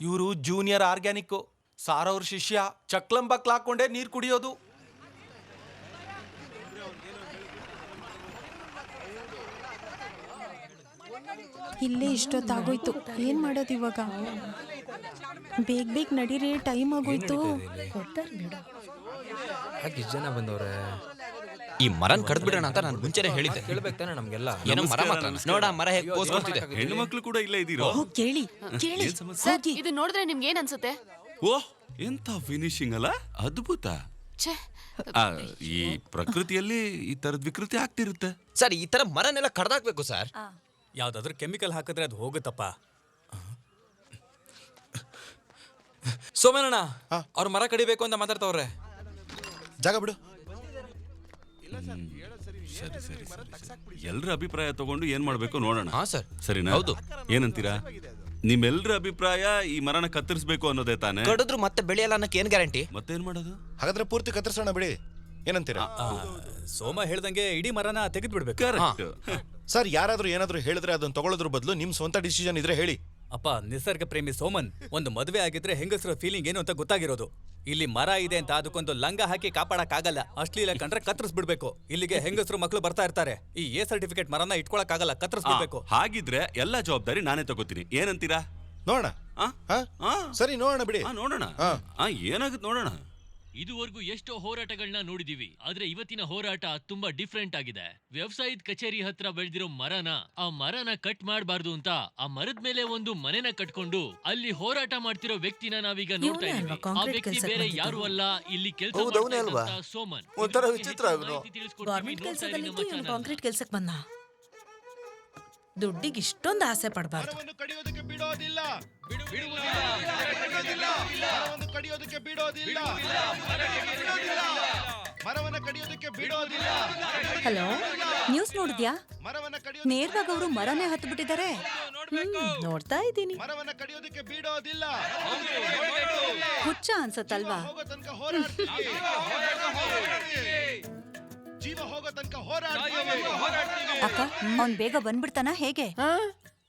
ಇವರು junior organic, sir ಅವ್ರ ಶಿಷ್ಯ. ಚಕ್ಲಂಬಕ್ಲ ಹಾಕೊಂಡೇ ನೀರು ಕುಡಿಯೋದು. ಇಲ್ಲೇ ಇಷ್ಟೊತ್ತಾಗೋಯ್ತು, ಏನ್ ಮಾಡೋದು ಇವಾಗ? ಬೇಗ ಬೇಗ ನಡೀರಿ, ಟೈಮ್ ಆಗೋಯ್ತು. ಇಷ್ಟು ಜನ ಬಂದವ್ರೆ. ಈ ಮರನ್ ಕಡ್ದ್ ಬಿಡೋಣ ಅಂತ ನಾನು ಮುಂಚೆನೆ ಹೇಳಿದ್ದೆ. ಕೇಳ್ಬೇಕು ತಾನೆ ನಮ್ಗೆಲ್ಲ. ಏನೋ ಮರ ಮಾತ್ರ ನೋಡ, ಮರ ಹೇಗೆ ಪೋಸ್ ಕೊಡ್ತಿದೆ. ಹೆಣ್ಣು ಮಕ್ಕಳು ಕೂಡ ಇಲ್ಲೇ ಇದೀರೋ? ಕೇಳಿ ಕೇಳಿ. ಸರ್, ಇದು ನೋಡಿದ್ರೆ ನಿಮ್ಗೆ ಏನ್ ಅನ್ಸುತ್ತೆ? ಓಹ್, ಎಂತ ಫಿನಿಶಿಂಗ್ ಅಲ್ಲ, ಅದ್ಭುತ. ಈ ಪ್ರಕೃತಿಯಲ್ಲಿ ಈ ತರದ ವಿಕೃತಿ ಆಗ್ತಿರುತ್ತೆ. ಸರ್, ಈ ತರ ಮರನೆಲ್ಲ ಕಡ್ದಾಕ್ಬೇಕು ಸರ್. ಯಾವ್ದಾದ್ರು ಕೆಮಿಕಲ್ ಹಾಕಿದ್ರೆ ಅದು ಹೋಗುತ್ತಪ್ಪ. ಸೋಮನಣ್ಣ ಅವ್ರ ಮರ ಕಡಿಬೇಕು ಅಂತ ಮಾತಾಡ್ತವ್ರೆ. ಜಾಗ ಬಿಡು. ಸರಿ ಸರಿ ಎಲ್ರ ಅಭಿಪ್ರಾಯ ತಗೊಂಡು ಏನ್ ಮಾಡ್ಬೇಕು ನೋಡೋಣ. ಹಾ ಸರ್, ಸರಿನಾ? ಹೌದು. ಏನಂತೀರಾ? ನಿಮ್ಮೆಲ್ರ ಅಭಿಪ್ರಾಯ ಈ ಮರನ ಕತ್ತರಿಸ್ಬೇಕು ಅನ್ನೋದೇ ತಾನೆ? ಕಡಿದ್ರು ಮತ್ತೆ ಬೆಳೆಯಲ್ಲ ಅನ್ನಕ್ಕೆ ಏನ್ ಗ್ಯಾರಂಟಿ? ಮತ್ತೇನ್ ಮಾಡೋದು? ಹಾಗಾದ್ರೆ ಪೂರ್ತಿ ಕತ್ತರಿಸೋಣ ಬಿಡಿ, ಏನಂತೀರಾ? ಸೋಮ ಹೇಳ್ದಂಗೆ ಇಡೀ ಮರನ ತೆಗೆದು ಬಿಡ್ಬೇಕು. ಕರೆಕ್ಟ್. ಸರ್, ಯಾರಾದ್ರೂ ಏನಾದ್ರೂ ಹೇಳಿದ್ರೆ ಅದನ್ನ ತಗೊಳ್ಳೋದ್ರ ಬದಲು ನಿಮ್ ಸ್ವಂತ ಡಿಸಿಷನ್ ಇದ್ರೆ ಹೇಳಿ. ಅಪ್ಪ, ನಿಸರ್ಗ ಪ್ರೇಮಿ ಸೋಮನ್, ಒಂದು ಮದುವೆ ಆಗಿದ್ರೆ ಹೆಂಗಸರ ಫೀಲಿಂಗ್ ಏನು ಅಂತ ಗೊತ್ತಾಗಿರೋದು. ಇಲ್ಲಿ ಮರ ಇದೆ ಅಂತ ಅದಕ್ಕೊಂದು ಲಂಗ ಹಾಕಿ ಕಾಪಾಡಕ್ ಆಗಲ್ಲ. ಅಶ್ಲೀಲ ಕಂಡ್ರೆ ಕತ್ತರಿಸ್ಬಿಡ್ಬೇಕು. ಇಲ್ಲಿಗೆ ಹೆಂಗಸರು ಮಕ್ಕಳು ಬರ್ತಾ ಇರ್ತಾರೆ. ಈ ಎ ಸರ್ಟಿಫಿಕೇಟ್ ಮರನ ಇಟ್ಕೊಳಕ್ ಆಗಲ್ಲ, ಕತ್ತರಿಸ್ಬಿಡ್ಬೇಕು. ಹಾಗಿದ್ರೆ ಎಲ್ಲಾ ಜವಾಬ್ದಾರಿ ನಾನೇ ತಗೋತೀನಿ. ಏನಂತೀರಾ? ನೋಡೋಣ. ಸರಿ, ನೋಡೋಣ ಬಿಡಿ. ನೋಡೋಣ. ಏನಾಗುತ್ತೆ ನೋಡೋಣ. ಇದುವರೆಗೂ ಎಷ್ಟೋ ಹೋರಾಟಗಳನ್ನ ನೋಡಿದೀವಿ, ಆದ್ರೆ ಇವತ್ತಿನ ಹೋರಾಟ ತುಂಬಾ ಡಿಫ್ರೆಂಟ್ ಆಗಿದೆ. ವ್ಯವಸಾಯದ ಕಚೇರಿ ಹತ್ರ ಬೆಳೆದಿರೋ ಆ ಮರನ ಕಟ್ ಮಾಡಬಾರ್ದು ಅಂತ ಆ ಮರದ ಮೇಲೆ ಒಂದು ಮನೆನ ಕಟ್ಕೊಂಡು ಅಲ್ಲಿ ಹೋರಾಟ ಮಾಡ್ತಿರೋ ವ್ಯಕ್ತಿನ ನಾವೀಗ ನೋಡ್ತಾ ಇದೀವಿ. ಆ ವ್ಯಕ್ತಿ ಬೇರೆ ಯಾರು ಅಲ್ಲ, ಇಲ್ಲಿ ಕೆಲಸ ಮಾಡ್ತಾ ಸೋಮನ್. ಒಂಥರ ವಿಚಿತ್ರ. ಗೌರ್ಮೆಂಟ್ ಕೆಲಸದಲ್ಲಿದ್ದು ಇವನು ಕಾಂಕ್ರೀಟ್ ಕೆಲ್ಸಕ್ಕೆ ಬಂದ. ದುಡ್ಡಿಗೆ ಇಷ್ಟೊಂದು ಆಸೆ ಪಡಬಾರ್ದು. ಹಲೋ, ನ್ಯೂಸ್ ನೋಡಿದ್ಯಾ? ನೇರವಾಗಿ ಅವರು ಮರನೇ ಹತ್ತು ಬಿಟ್ಟಿದ್ದಾರೆ. ನೋಡ್ತಾ ಇದ್ದೀನಿ. ಹುಚ್ಚ ಅನ್ಸತ್ತಲ್ವಾ? ಅಕ್ಕ, ಅವ್ನ್ ಬೇಗ ಬಂದ್ಬಿಡ್ತಾನ ಹೇಗೆ?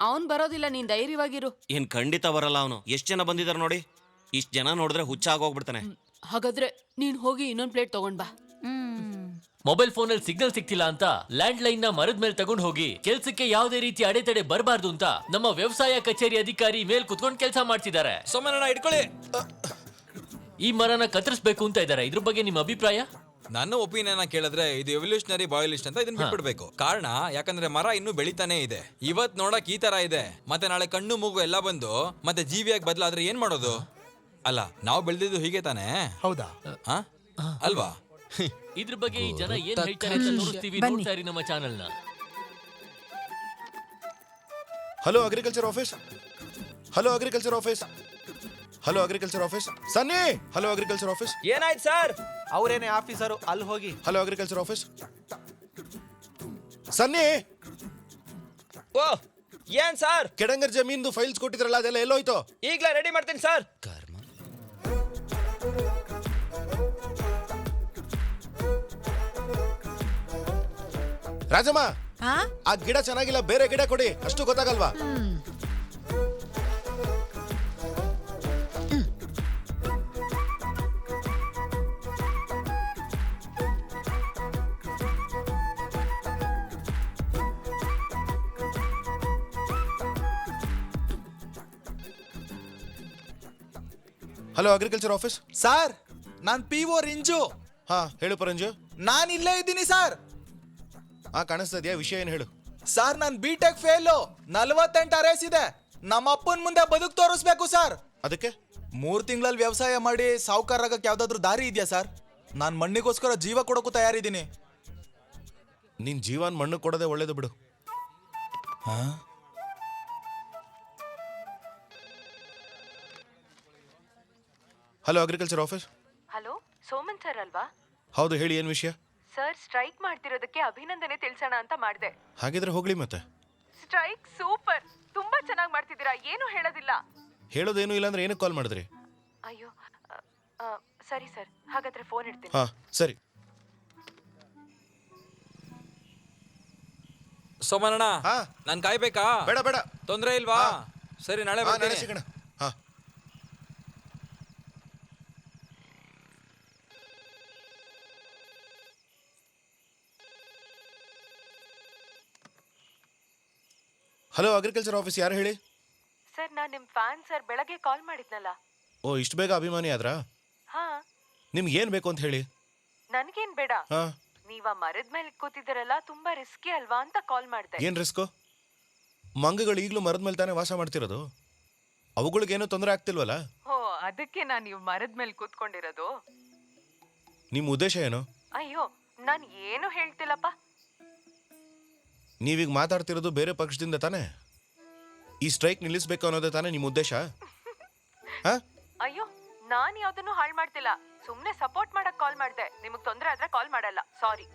ಅವನ್ ಬರೋದಿಲ್ಲ, ನೀನ್ ಧೈರ್ಯವಾಗಿರು. ಏನ್ ಖಂಡಿತ ಬರಲ್ಲ ಅವನು. ಎಷ್ಟ್ ಜನ ಬಂದಿದಾರ ನೋಡಿ. ಇಷ್ಟ್ ಜನ ನೋಡಿದ್ರೆ ಹುಚ್ಚ ಆಗೋಗ್ಬಿಡ್ತಾನೆ. ಹಾಗಾದ್ರೆ ನೀನ್ ಹೋಗಿ ಇನ್ನೊಂದ್ ಪ್ಲೇಟ್ ತಗೊಂಡ್ ಬಾ. ಮೊಬೈಲ್ ಫೋನ್ ಅಲ್ಲಿ ಸಿಗ್ನಲ್ ಸಿಕ್ತಿಲ್ಲ ಅಂತ ಲ್ಯಾಂಡ್ ಲೈನ್ ನ ಮರದ ಮೇಲೆ ತಗೊಂಡ್ ಹೋಗಿ ಕೆಲ್ಸಕ್ಕೆ ಯಾವುದೇ ರೀತಿ ಅಡೆತಡೆ ಬರಬಾರ್ದು ಅಂತ ನಮ್ಮ ವ್ಯವಸಾಯ ಕಚೇರಿ ಅಧಿಕಾರಿ ಮೇಲ್ ಕುತ್ಕೊಂಡು ಕೆಲಸ ಮಾಡ್ತಿದ್ದಾರೆ. ಸೋಮನಣ್ಣ ಇಟ್ಕೊಳ್ಳಿ. ಈ ಮರನ ಕತ್ತರಿಸಬೇಕು ಅಂತ ಇದ್ದಾರೆ. ಇದ್ರ ಬಗ್ಗೆ ನಿಮ್ಮ ಅಭಿಪ್ರಾಯ? ನನ್ನ ಒಪಿನಿಯನ್ ಕೇಳಿದ್ರೆ ಇದು ಎವಲ್ಯೂಷನರಿ ಬಾಯ್ಲಿಸ್ಟ್ ಅಂತ ಇದನ್ನ ಬಿಟ್ಬಿಡ್ಬೇಕು. ಕಾರಣ ಯಾಕಂದ್ರೆ ಮರ ಇನ್ನೂ ಬೆಳಿತಾನೆ ಇದೆ. ಇವತ್ ನೋಡಕ್ ಈ ತರ ಇದೆ, ಮತ್ತೆ ನಾಳೆ ಕಣ್ಣು ಮೂಗು ಎಲ್ಲ ಬಂದು ಮತ್ತೆ ಜೀವಿಯಾಗಿ ಬದಲಾದ್ರೆ ಏನ್ ಮಾಡೋದು? ಅಲ್ಲ, ನಾವು ಬೆಳೆದಿದ್ದು ಹೀಗೆ ತಾನೆ? ಹೌದಾ? ಅಲ್ವಾ? ಇದ್ರ ಬಗ್ಗೆ ಈ ಜನ ಏನ್ ಹೇಳ್ತಾರೆ ಅಂತ ನೋಡ್ತೀವಿ. ನೋಡ್ತಾ ಇರಿ ನಮ್ಮ ಚಾನೆಲ್ ನ. Hello agriculture office. Hello agriculture office. Hello agriculture office. ಸನ್ನಿ, ಹಲೋ ಅಗ್ರಿಕಲ್ಚರ್ ಆಫೀಸ್. ಏನಾಯ್ತು ಸರ್? ಅವ್ರೇನೆ ಆಫೀಸರು, ಅಲ್ಲಿ ಹೋಗಿ. Hello agriculture office. ಸನ್ನಿ. ಓ, ಏನ್ ಸರ್? ಕೆಡಂಗರ್ ಜಮೀನ್ದು ಫೈಲ್ಸ್ ಕೊಟ್ಟಿದ್ರಲ್ಲ, ಅದೆಲ್ಲ ಎಲ್ಲೋಯ್ತು? ಈಗ್ಲೇ ರೆಡಿ ಮಾಡ್ತೀನಿ ಸರ್. ರಾಜಮ್ಮ, ಆ ಗಿಡ ಚೆನ್ನಾಗಿಲ್ಲ, ಬೇರೆ ಗಿಡ ಕೊಡಿ. ಅಷ್ಟು ಗೊತ್ತಾಗಲ್ವಾ? Hello agriculture office. ಸರ್, ನಾನ್ PO ರಿಂಜು. ಹೇಳು ಪರಂಜು. ನಾನ್ ಇಲ್ಲೇ ಇದ್ದೀನಿ ಸರ್. ಕಾಣಿಸ್ತಾ ಇದೆಯಾ? ವಿಷಯ ಏನು ಹೇಳು. ಸರ್, ನನ್ B.Tech ಫೇಲು. 48 ಅರೇಸ್ ಇದೆ. ನಮ್ಮ ಅಪ್ಪನ್ ಮುಂದೆ ಬದುಕು ತೋರಿಸ್ಬೇಕು ಸರ್. ಅದಕ್ಕೆ 3 ತಿಂಗಳಲ್ಲಿ ವ್ಯವಸಾಯ ಮಾಡಿ ಸಾವುಕಾರಾಗಕ್ಕೆ ಯಾವ್ದಾದ್ರು ದಾರಿ ಇದೆಯಾ ಸರ್? ನಾನ್ ಮಣ್ಣಿಗೋಸ್ಕರ ಜೀವ ಕೊಡೋಕ್ಕೂ ತಯಾರಿದ್ದೀನಿ. ನಿನ್ ಜೀವನ್ ಮಣ್ಣು ಕೊಡೋದೇ ಒಳ್ಳೇದು ಬಿಡು. Hello agriculture office. Hello, Soman sir ಅಲ್ವಾ? ಹೌದು, ಹೇಳಿ, ಏನ್ ವಿಷಯ? ಸರ್, ಸ್ಟ್ರೈಕ್ ಮಾಡ್ತಿರೋದಕ್ಕೆ ಅಭಿನಂದನೆ ತಿಳಿಸೋಣ ಅಂತ ಮಾಡಿದೆ. ಹಾಗಿದ್ರೆ ಹೋಗ್ಲಿ ಮತ್ತೆ. ಸ್ಟ್ರೈಕ್ ಸೂಪರ್, ತುಂಬಾ ಚೆನ್ನಾಗಿ ಮಾಡ್ತಿದ್ದೀರಾ. ಏನು ಹೇಳೋದಿಲ್ಲ. ಹೇಳೋದೇನು ಇಲ್ಲ ಅಂದ್ರೆ ಏನಕ್ಕೆ ಕಾಲ್ ಮಾಡಿದ್ರಿ? ಅಯ್ಯೋ, ಸರಿ ಸರ್, ಹಾಗಾದ್ರೆ ಫೋನ್ ಇಡ್ತೀನಿ. ಸರಿ. ಸೋಮನಣ್ಣ, ನಾನ್ ಕಾಯ್ಬೇಕಾ? ಬೇಡ ಬೇಡ, ತೊಂದ್ರೆ ಇಲ್ವಾ? ಸರಿ, ನಾಳೆ ಬರ್ತೀನಿ. ಸಿಗೋಣ. ಹಲೋ ಅಗ್ರಿಕಲ್ಚರ್ ಆಫೀಸ್, ಯಾರು ಹೇಳಿ? ಸರ್ ನಾನು ನಿಮ್ ಫ್ಯಾನ್ ಸರ್, ಬೆಳಗ್ಗೆ ಕಾಲ್ ಮಾಡಿದ್ನಲ್ಲ. ಓ, ಇಷ್ಟು ಬೇಗ ಅಭಿಮಾನಿ ಆದ್ರಾ? ಹಾ, ನಿಮ್ಗೆ ಏನು ಬೇಕು ಅಂತ ಹೇಳಿ. ನನ್ಗೇನ್ ಬೇಡ. ಹಾಂ, ನೀವ ಮರದ ಮೇಲೆ ಕೂತಿದ್ದೀರಲ್ಲ, ತುಂಬಾ ರಿಸ್ಕಿ ಅಲ್ವಾ ಅಂತ ಕಾಲ್ ಮಾಡ್ದೆ. ಏನು ರಿಸ್ಕು? ಮಂಗಗಳು ಈಗಲೂ ಮರದ ಮೇಲೆ ತಾನೇ ವಾಸ ಮಾಡ್ತಿರೋದು. ಅವುಗಳಿಗೇನೂ ತೊಂದರೆ ಆಗ್ತಿಲ್ವಲ್ಲ? ಓ, ಅದಕ್ಕೆ ನಾನು ನೀವು ಮರದ ಮೇಲೆ ಕೂತ್ಕೊಂಡಿರೋದು. ನಿಮ್ಮ ಉದ್ದೇಶ ಏನು? ಅಯ್ಯೋ, ನಾನು ಏನು ಹೇಳ್ತಿಲ್ಲಪ್ಪ. ನೀವೀಗ ಮಾತಾಡ್ತಿರೋದು ಬೇರೆ ಪಕ್ಷದಿಂದ ತಾನೇ? ಈ ಸ್ಟ್ರೈಕ್ ನಿಲ್ಲಿಸ್ಬೇಕು ಅನ್ನೋದೇ ತಾನೇ ನಿಮ್ಮ ಉದ್ದೇಶ? ಹಾ? ಅಯ್ಯೋ, ನಾನ್ ಯಾವ್ದನ್ನು ಹಾಳು ಮಾಡ್ತಿಲ್ಲ. ಸುಮ್ನೆ ಸಪೋರ್ಟ್ ಮಾಡಕ್ ಕಾಲ್ ಮಾಡ್ದೆ. ನಿಮಗ್ ತೊಂದ್ರೆ ಆದ್ರೆ ಕಾಲ್ ಮಾಡಲ್ಲ, ಸಾರಿ.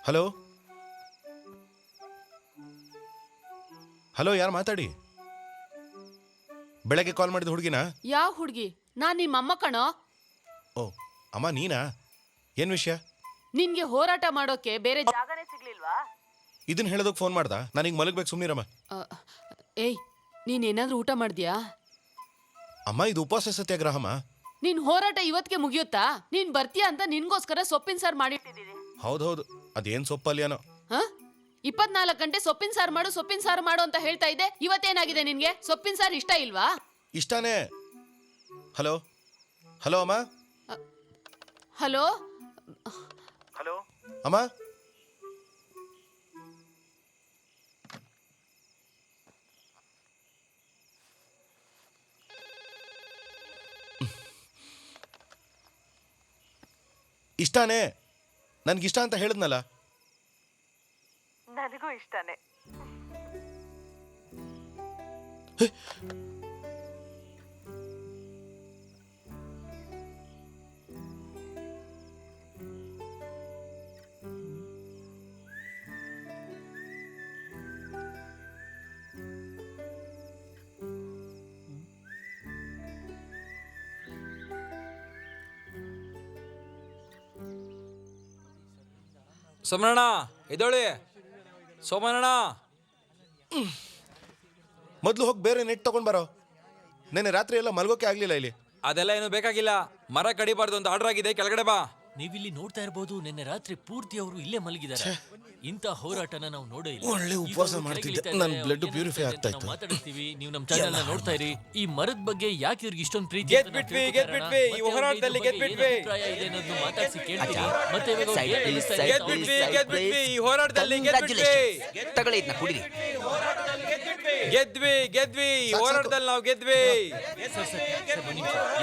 ಹಲೋ ಹಲೋ, ಯಾರು ಮಾತಾಡಿ? ಬೆಳಗ್ಗೆ ಕಾಲ್ ಮಾಡಿದ ಹುಡುಗಿನಾ? ಯಾವ ಹುಡ್ಗಿ? ನಾನ್ ನಿಮ್ಮ ಅಮ್ಮ ಕಣೋ. ಓ ಅಮ್ಮ, ನೀನಾ? ಏನು ವಿಷಯ? ನಿನ್ಗೆ ಹೋರಾಟ ಮಾಡೋಕೆ ಬೇರೆ ಜಾಗನೇ ಸಿಗ್ಲಿಲ್ವಾ? ಇದನ್ನ ಹೇಳೋದಕ್ಕೆ ಫೋನ್ ಮಾಡ್ದ? ನಾನೀಗ ಮಲಗಬೇಕು, ಸುಮ್ಮನಿರಮ್ಮ. ಏಯ್, ನೀನೇನಾದ್ರೂ ಊಟ ಮಾಡ್ದ್ಯಾ? ಅಮ್ಮ, ಇದು ಉಪವಾಸ ಸತ್ಯಾಗ್ರಹಮ್ಮ. ನಿನ್ ಹೋರಾಟ ಇವತ್ತಿಗೆ ಮುಗಿಯುತ್ತಾ? ನೀನ್ ಬರ್ತೀಯಾ ಅಂತ ನಿನ್ಗೋಸ್ಕರ ಸೊಪ್ಪಿನ ಸಾರು ಮಾಡಿಟ್ಟಿದ್ದೀನಿ. ಹೌದೌದು, ಅದೇನು ಸೊಪ್ಪಲ್ಯಾನೋ. ಹ? 24 ಗಂಟೆ ಸೊಪ್ಪಿನ ಸಾರು ಮಾಡು ಅಂತ ಹೇಳ್ತಾ ಇದ್ದೆ. ಇವತ್ತೇನಾಗಿದೆ ನಿನ್ಗೆ? ಸೊಪ್ಪಿನ ಸಾರು ಇಷ್ಟ ಇಲ್ವಾ? ಇಷ್ಟಾನೇ. ಹಲೋ ಹಲೋ ಅಮ್ಮ. ಹಲೋ ಹಲೋ ಅಮ್ಮ. ಇಷ್ಟಾನೇ, ನನ್ಗಿಷ್ಟ ಅಂತ ಹೇಳಿದ್ನಲ್ಲ. ನನಗೂ ಇಷ್ಟನೇ. ಸೋಮಣ್ಣ ಎದೋಳಿ. ಸೋಮಣ್ಣ, ಮೊದಲು ಹೋಗಿ ಬೇರೆ ನೆಟ್ ತಗೊಂಡ್ ಬರೋ. ನೆನ್ನೆ ರಾತ್ರಿ ಎಲ್ಲ ಮಲ್ಗೋಕೆ ಆಗ್ಲಿಲ್ಲ ಇಲ್ಲಿ. ಅದೆಲ್ಲ ಏನು ಬೇಕಾಗಿಲ್ಲ. ಮರ ಕಡಿಬಾರ್ದು ಅಂತ ಆರ್ಡರ್ ಆಗಿದೆ, ಕೆಳಗಡೆ ಬಾ. ನೀವಿಲ್ಲಿ ನೋಡ್ತಾ ಇರಬಹುದು, ನಿನ್ನೆ ರಾತ್ರಿ ಪೂರ್ತಿ ಅವರು ಇಲ್ಲೇ ಮಲಗಿದ್ದಾರೆ. ಇಂಥ ಹೋರಾಟನ ನಾವು ನೋಡೇ ಇಲ್ಲ. ಒಳ್ಳೆ ಉಪವಾಸ ಮಾಡ್ತಿದ್ದೆ, ನನ್ನ ಬ್ಲಡ್ ಪ್ಯೂರಿಫೈ ಆಗ್ತಾ ಇತ್ತು. ಮಾತಾಡ್ತೀವಿ, ನೀವು ನಮ್ಮ ಚಾನೆಲ್ ನ ನೋಡ್ತಾ ಇರಿ. ಈ ಮರದ ಬಗ್ಗೆ ಯಾಕೆ ಇವ್ರಿಗೆ ಇಷ್ಟೊಂದು ಪ್ರೀತಿ? ಗೆದ್ಬಿಟ್ವಿ. ಈ ಹೋರಾಟದಲ್ಲಿ ಗೆದ್ಬಿಟ್ವಿ. ಮಾತಾಡಿಸಿ ಕೇಳ್ತೀವಿ. ಮತ್ತೆ ಇವಾಗ ಅವ್ರು ಏನ್ ಹೇಳ್ತಾ ಇದ್ದಾರೆ? ಗೆದ್ಬಿಟ್ವಿ. ಈ ಹೋರಾಟದಲ್ಲಿ ಗೆದ್ಬಿಟ್ವಿ. ತಗೊಳ್ಳಿ ಇದನ್ನ ಕುಡಿರಿ. ಗೆದ್ವಿ. ಈ ಹೋರಾಟದಲ್ಲಿ ನಾವು ಗೆದ್ವಿ.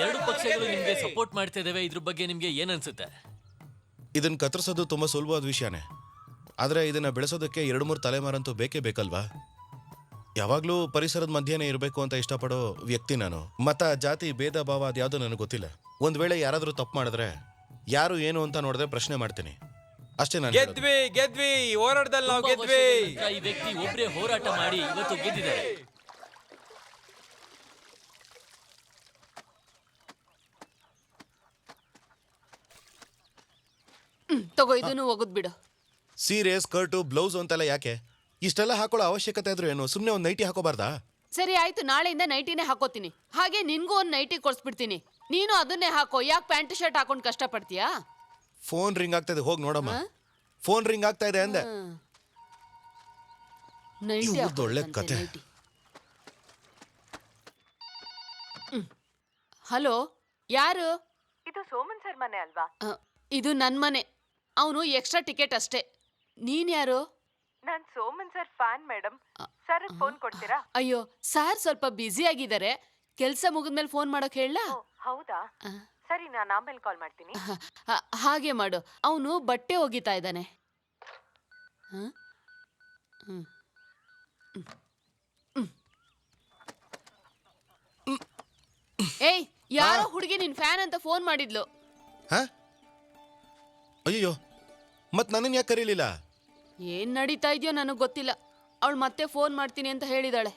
ಎರಡು ಪಕ್ಷಗಳು ನಿಮ್ಗೆ ಸಪೋರ್ಟ್ ಮಾಡ್ತಾ ಇದಾವೆ. ಇದ್ರ ಬಗ್ಗೆ ನಿಮ್ಗೆ ಏನ್ ಅನ್ಸುತ್ತೆ? ಇದನ್ನ ಕತ್ತರಿಸೋದು ತುಂಬಾ ಸುಲಭವಾದ ವಿಷಯನೇ, ಆದ್ರೆ ಇದನ್ನ ಬೆಳೆಸೋದಕ್ಕೆ 2-3 ತಲೆಮಾರಂತೂ ಬೇಕೇ ಬೇಕಲ್ವಾ? ಯಾವಾಗ್ಲೂ ಪರಿಸರದ ಮಧ್ಯೆನೇ ಇರಬೇಕು ಅಂತ ಇಷ್ಟಪಡೋ ವ್ಯಕ್ತಿ ನಾನು. ಮತ, ಜಾತಿ, ಭೇದ ಭಾವ ಅದ್ಯಾವುದೂ ನನಗೆ ಗೊತ್ತಿಲ್ಲ. ಒಂದ್ ವೇಳೆ ಯಾರಾದ್ರೂ ತಪ್ಪು ಮಾಡಿದ್ರೆ ಯಾರು ಏನು ಅಂತ ನೋಡಿದ್ರೆ ಪ್ರಶ್ನೆ ಮಾಡ್ತೀನಿ ಅಷ್ಟೇ. ನಾನು ಗೆದ್ವಿ. ಈ ಹೋರಾಟದಲ್ಲಿ ನಾವು ಗೆದ್ವಿ. ಈ ವ್ಯಕ್ತಿ ಒಬ್ರೇ ಹೋರಾಟ ಮಾಡಿ ಇವತ್ತು ಗೆದ್ದಿದ್ದಾರೆ. ತಗೋ, ಇದನ್ನು ಹೋಗುದ್ ಬಿಡು. ಸೀರೆ, ಸ್ಕರ್ಟು, ಬ್ಲೌಸ್ ಅಂತೆಲ್ಲ ಯಾಕೆ? ಇಷ್ಟೆಲ್ಲ ಹಾಕೊಳ್ಳೋ ಅವಶ್ಯಕತೆ ಇದ್ರು ಏನು? ಸುಮ್ಮನೆ ಒಂದು ನೈಟಿ ಹಾಕೋಬಾರ್ದಾ? ಸರಿ ಆಯ್ತು, ನಾಳೆಯಿಂದ ನೈಟಿನೇ ಹಾಕೋತೀನಿ. ಹಾಗೆ ನಿನ್ಗೂ ಒಂದು ನೈಟಿ ಕೊಡ್ಸ್ಬಿಡ್ತೀನಿ. ನೀನು ಅದನ್ನೇ ಹಾಕೋ. ಯಾಕೆ ಪ್ಯಾಂಟ್ ಶರ್ಟ್ ಹಾಕೊಂಡು ಕಷ್ಟಪಡ್ತೀಯಾ? ಫೋನ್ ರಿಂಗ್ ಆಗ್ತಾ ಇದೆ, ಹೋಗಿ ನೋಡಮ್ಮ. ಫೋನ್ ರಿಂಗ್ ಆಗ್ತಾ ಇದೆ ಅಂದೆ. ನೈಟಿ ಒಳ್ಳೆ ಕತೆ. ಹಲೋ, ಯಾರು? ಇದು ಸೋಮನ್ ಸರ್ ಮನೆ ಅಲ್ವಾ? ಇದು ನನ್ ಮನೆ. ಅವನು ಎಕ್ಸ್ಟ್ರಾ ಟಿಕೆಟ್ ಅಷ್ಟೇ. ನೀನ್ ಯಾರು? ನಾನ್ Soman sir fan madam. Sir phone ಕೊಡ್ತೀರಾ? ಅಯ್ಯೋ, ಸಾರ್ ಸ್ವಲ್ಪ ಬ್ಯುಸಿ ಆಗಿದ್ದಾರೆ. ಕೆಲ್ಸ ಮುಗಿದ್ಮೇಲೆ ಫೋನ್ ಮಾಡೋಕ್ ಹೇಳ? ಹೌದಾ, ಸರಿ, ನಾನು ಆಮೇಲೆ ಕಾಲ್ ಮಾಡ್ತೀನಿ. ಹಾಗೆ ಮಾಡು. ಅವನು ಬಟ್ಟೆ ಒಗಿತಾ ಇದ್ದಾನೆ. ಏಯ್, ಯಾರೋ ಹುಡುಗಿ ನಿನ್ ಫ್ಯಾನ್ ಅಂತ ಫೋನ್ ಮಾಡಿದ್ಲು. ಅಯ್ಯೋ ಮತ್ ನನ್ನನ್ನು ಯಾಕೆ ಕರೀಲಿಲ್ಲ? ಏನ್ ನಡೀತಾ ಇದೆಯೋ ನನಗೆ ಗೊತ್ತಿಲ್ಲ. ಅವಳು ಮತ್ತೆ ಫೋನ್ ಮಾಡ್ತೀನಿ ಅಂತ ಹೇಳಿದಾಳೆ.